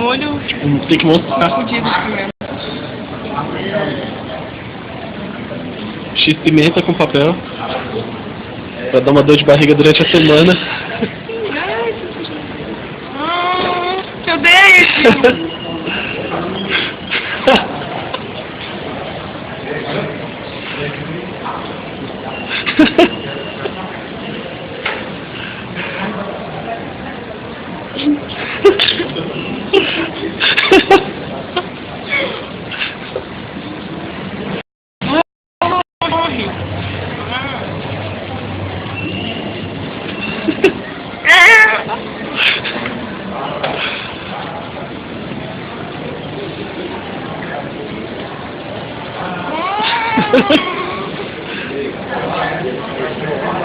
molho. Tem que mostrar. Fudido de pimenta. X pimenta com papel. Pra dar uma dor de barriga durante a semana. Que odeio!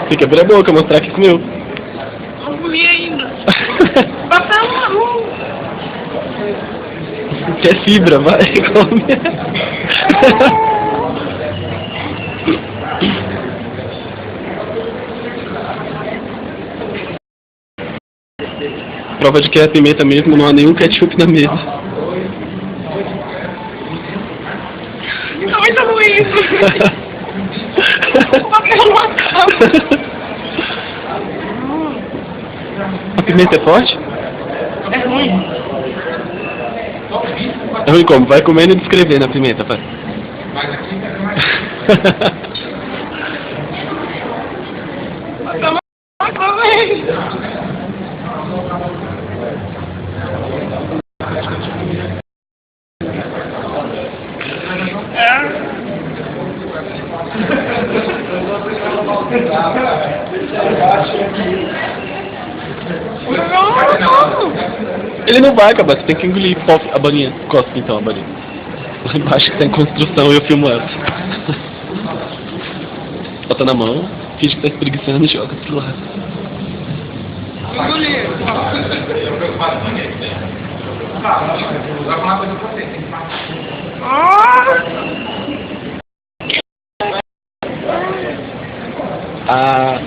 Tem que abrir a boca, mostrar que comeu. Não comi ainda. Papel marrom. Quer fibra, vai, come. Prova de que é a pimenta mesmo, não há nenhum ketchup na mesa. Não, muito ruim isso. O papel não acaba. A pimenta é forte? É ruim. É ruim como? Vai comendo e descrevendo a pimenta, vai. Papel não acaba. Ele não vai acabar, você tem que engolir a bolinha. Cospe então a bolinha. Lá embaixo que tá em construção e eu filmo ela. Bota na mão, finge que tá espreguiçando e joga pro lado. Engolir. Ah.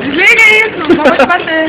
Desliga isso, não pode bater.